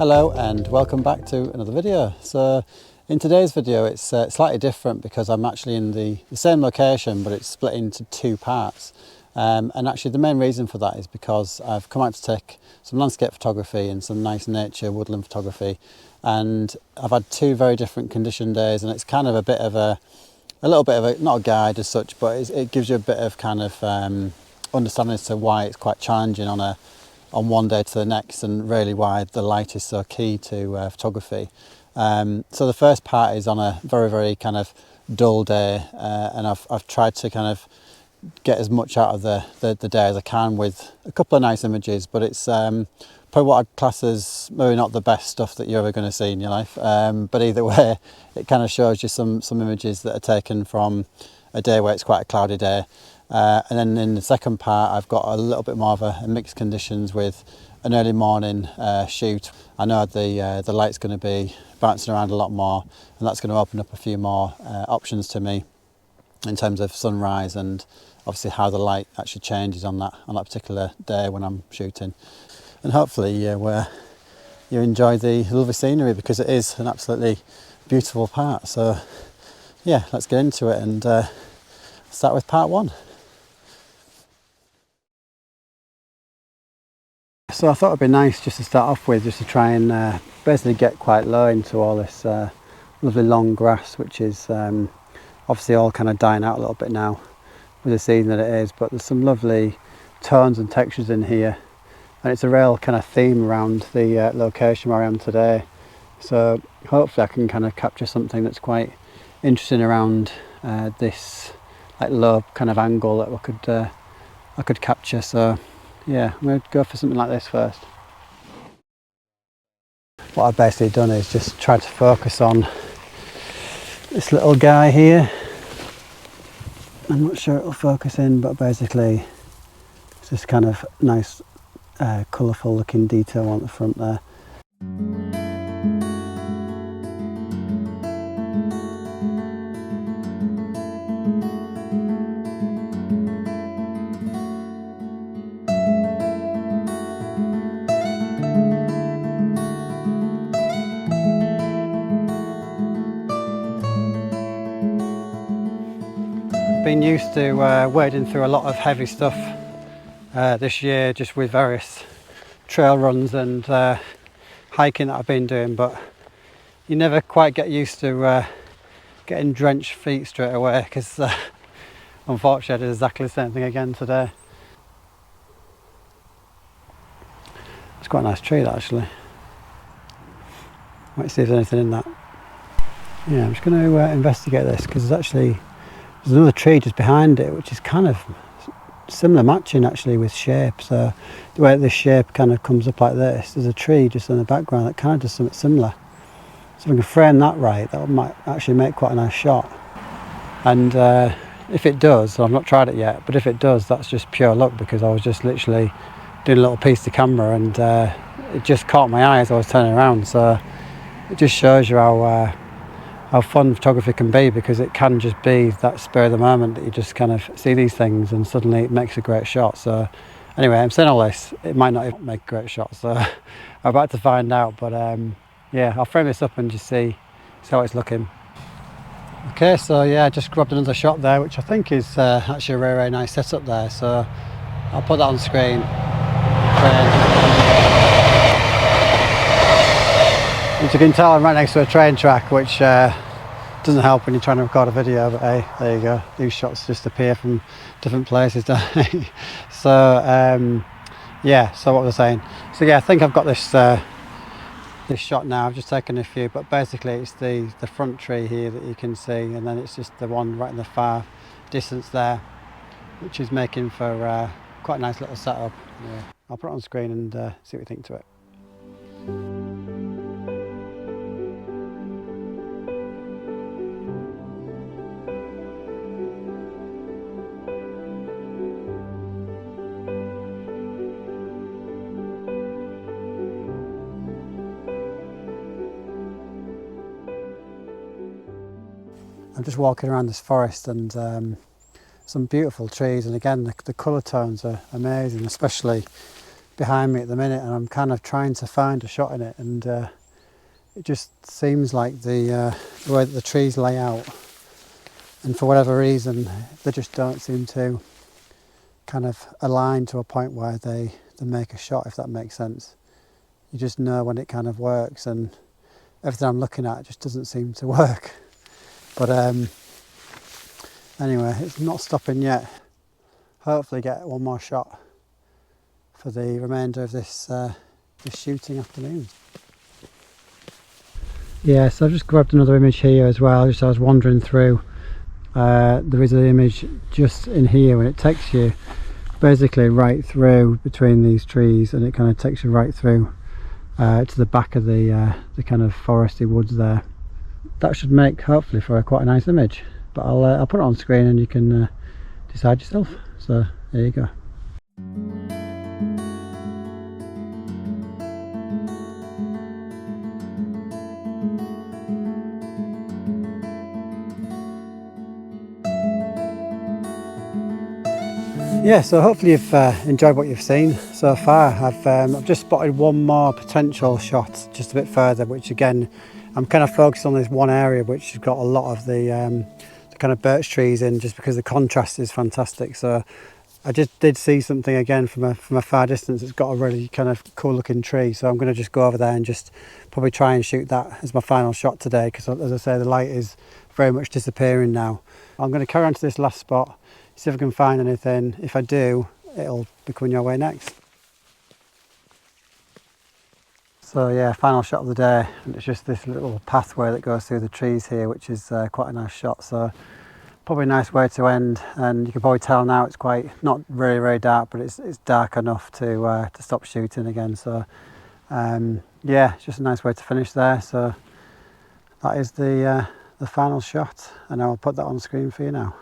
Hello and welcome back to another video. So in today's video it's slightly different because I'm actually in the same location, but it's split into two parts. And actually the main reason for that is because I've come out to take some landscape photography and some nice nature woodland photography, and I've had two very different condition days, and it's kind of a little bit of a, not a guide as such, but it gives you a bit of kind of understanding as to why it's quite challenging on one day to the next, and really why the light is so key to photography. So the first part is on a very kind of dull day, and I've tried to kind of get as much out of the day as I can with a couple of nice images, but it's probably what I'd class as maybe not the best stuff that you're ever going to see in your life, but either way it kind of shows you some images that are taken from a day where it's quite a cloudy day. And then in the second part I've got a little bit more of a mixed conditions with an early morning shoot. I know the light's going to be bouncing around a lot more, and that's going to open up a few more options to me in terms of sunrise and obviously how the light actually changes on that particular day when I'm shooting. And hopefully you enjoy the lovely scenery, because it is an absolutely beautiful part. So yeah, let's get into it and start with part one. So I thought it'd be nice just to start off with, just to try and basically get quite low into all this lovely long grass, which is obviously all kind of dying out a little bit now with the season that it is, but there's some lovely tones and textures in here, and it's a real kind of theme around the location where I am today. So hopefully I can kind of capture something that's quite interesting around this like low kind of angle that I could capture. So yeah, I'm going to go for something like this first. What I've basically done is just try to focus on this little guy here. I'm not sure it'll focus in, but basically it's this kind of nice colourful looking detail on the front there. Been used to wading through a lot of heavy stuff this year, just with various trail runs and hiking that I've been doing, but you never quite get used to getting drenched feet straight away, because unfortunately I did exactly the same thing again today. It's quite a nice tree that, actually. Might see if there's anything in that. Yeah, I'm just going to investigate this, because there's another tree just behind it, which is kind of similar matching actually with shape. So the way this shape kind of comes up like this, there's a tree just in the background that kind of does something similar. So if I can frame that right, that might actually make quite a nice shot. And if it does, I've not tried it yet, but if it does, that's just pure luck, because I was just literally doing a little piece to camera, and it just caught my eye as I was turning around. So it just shows you how fun photography can be, because it can just be that spur of the moment that you just kind of see these things and suddenly it makes a great shot. So anyway, I'm saying all this, it might not even make a great shot, so I'm about to find out. But yeah, I'll frame this up and just see how it's looking. Okay, so yeah, I just grabbed another shot there, which I think is actually a very nice setup there. So I'll put that on screen. As you can tell, I'm right next to a train track, which doesn't help when you're trying to record a video, but hey, there you go. These shots just appear from different places, don't they? So yeah, so what was I saying? So yeah, I think I've got this this shot now. I've just taken a few, but basically it's the front tree here that you can see, and then it's just the one right in the far distance there, which is making for quite a nice little setup. Yeah, I'll put it on screen and see what you think to it. I'm just walking around this forest, and some beautiful trees, and again the colour tones are amazing, especially behind me at the minute, and I'm kind of trying to find a shot in it, and it just seems like the way that the trees lay out, and for whatever reason they just don't seem to kind of align to a point where they make a shot, if that makes sense. You just know when it kind of works, and everything I'm looking at just doesn't seem to work. But anyway, it's not stopping yet. Hopefully get one more shot for the remainder of this shooting afternoon. Yeah, so I've just grabbed another image here as well, just as I was wandering through. There is an image just in here, and it takes you basically right through between these trees, and it kind of takes you right through to the back of the kind of foresty woods there. That should make hopefully for quite a nice image, but I'll put it on screen and you can decide yourself. So there you go. Yeah, so hopefully you've enjoyed what you've seen so far. I've just spotted one more potential shot just a bit further, which again, I'm kind of focused on this one area which has got a lot of the kind of birch trees in, just because the contrast is fantastic. So I just did see something again from a far distance. It's got a really kind of cool looking tree, so I'm going to just go over there and just probably try and shoot that as my final shot today, because as I say, the light is very much disappearing now. I'm going to carry on to this last spot, see if I can find anything. If I do, it'll be coming your way next. So yeah, final shot of the day, and it's just this little pathway that goes through the trees here, which is quite a nice shot. So probably a nice way to end, and you can probably tell now it's quite not very, very dark, but it's dark enough to stop shooting again. So yeah, it's just a nice way to finish there. So that is the final shot, and I'll put that on screen for you now.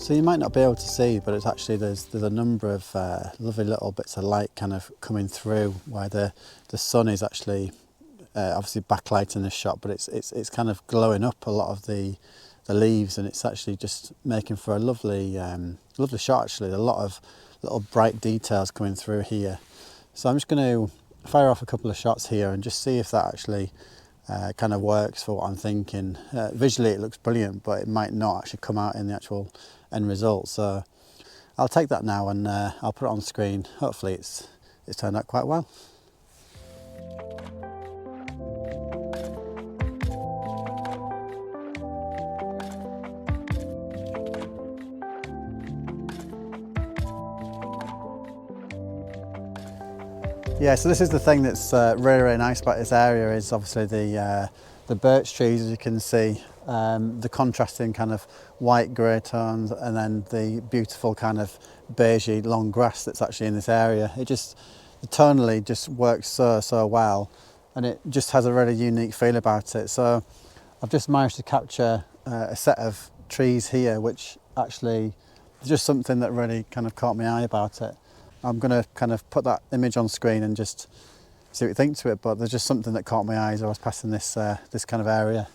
So you might not be able to see, but it's actually there's a number of lovely little bits of light kind of coming through, where the sun is actually obviously backlighting this shot, but it's kind of glowing up a lot of the leaves, and it's actually just making for a lovely lovely shot. Actually, a lot of little bright details coming through here. So I'm just going to fire off a couple of shots here and just see if that actually kind of works for what I'm thinking. Visually it looks brilliant, but it might not actually come out in the actual end result. So I'll take that now, and I'll put it on screen. Hopefully it's turned out quite well. Yeah, so this is the thing that's really, really nice about this area, is obviously the birch trees, as you can see, the contrasting kind of white grey tones, and then the beautiful kind of beigey long grass that's actually in this area. It just tonally just works so well, and it just has a really unique feel about it. So I've just managed to capture a set of trees here, which actually is just something that really kind of caught my eye about it. I'm going to kind of put that image on screen and just see what you think to it, but there's just something that caught my eye as I was passing this this kind of area,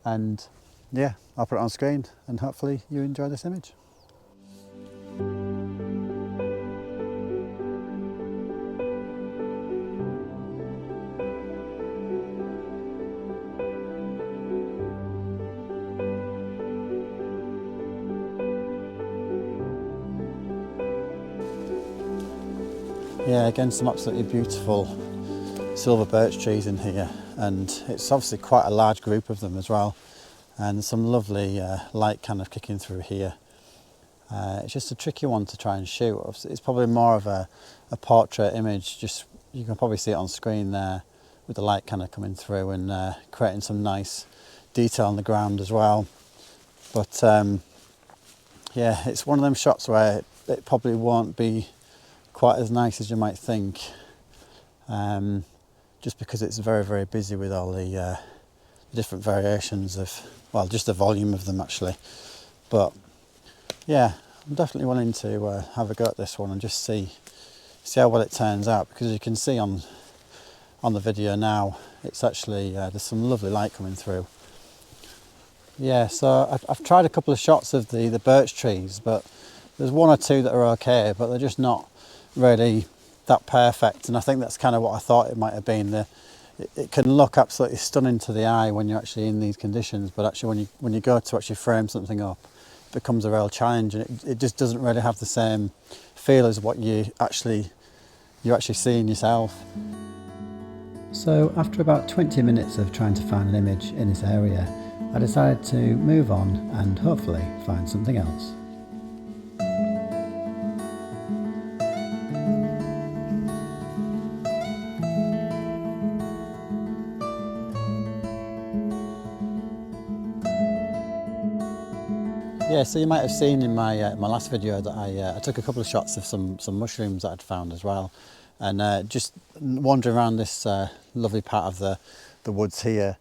and yeah, I'll put it on screen and hopefully you enjoy this image. Yeah, again, some absolutely beautiful silver birch trees in here, and it's obviously quite a large group of them as well, and some lovely light kind of kicking through here. It's just a tricky one to try and shoot. It's probably more of a portrait image. Just, you can probably see it on screen there with the light kind of coming through and creating some nice detail on the ground as well. But yeah, it's one of them shots where it probably won't be quite as nice as you might think, just because it's very, very busy with all the different variations of, well, just the volume of them actually. But yeah, I'm definitely willing to have a go at this one and just see how well it turns out, because as you can see on the video now, it's actually there's some lovely light coming through. Yeah, so I've tried a couple of shots of the birch trees, but there's one or two that are okay, but they're just not really that perfect, and I think that's kind of what I thought it might have been. It can look absolutely stunning to the eye when you're actually in these conditions, but actually when you go to actually frame something up, it becomes a real challenge, and it just doesn't really have the same feel as what you actually see in yourself. So after about 20 minutes of trying to find an image in this area, I decided to move on and hopefully find something else. Yeah, so you might have seen in my last video that I took a couple of shots of some mushrooms that I'd found as well, and just wandering around this lovely part of the woods here,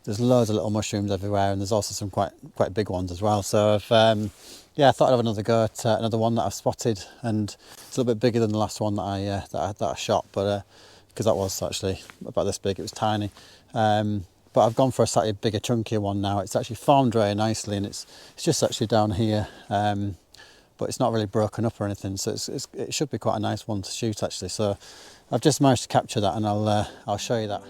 there's loads of little mushrooms everywhere, and there's also some quite big ones as well. So yeah, I thought I'd have another go at another one that I've spotted, and it's a little bit bigger than the last one that I shot, but because that was actually about this big, it was tiny. But I've gone for a slightly bigger, chunkier one now. It's actually formed very nicely, and it's just actually down here, but it's not really broken up or anything, so it should be quite a nice one to shoot actually. So I've just managed to capture that, and I'll show you that.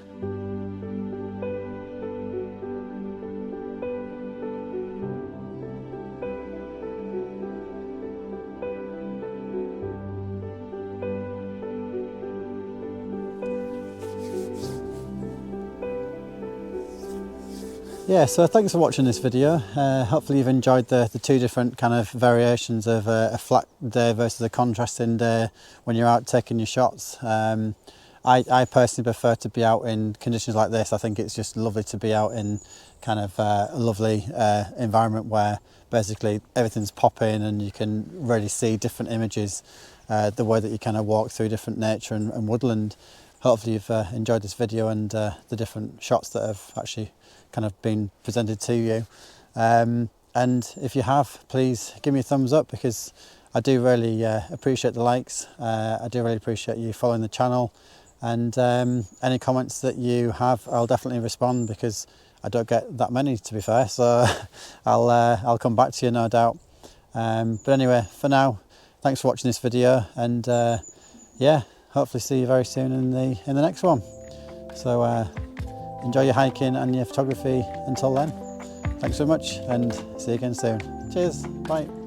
Yeah, so thanks for watching this video. Hopefully you've enjoyed the two different kind of variations of a flat day versus a contrasting day when you're out taking your shots. I personally prefer to be out in conditions like this. I think it's just lovely to be out in kind of a lovely environment where basically everything's popping and you can really see different images, the way that you kind of walk through different nature and woodland. Hopefully you've enjoyed this video and the different shots that have actually kind of been presented to you, and if you have, please give me a thumbs up, because I do really appreciate the likes. I do really appreciate you following the channel, and any comments that you have, I'll definitely respond, because I don't get that many, to be fair, so I'll come back to you, no doubt. But anyway, for now, thanks for watching this video, and yeah, hopefully see you very soon in the next one. So enjoy your hiking and your photography until then. Thanks so much, and see you again soon. Cheers, bye.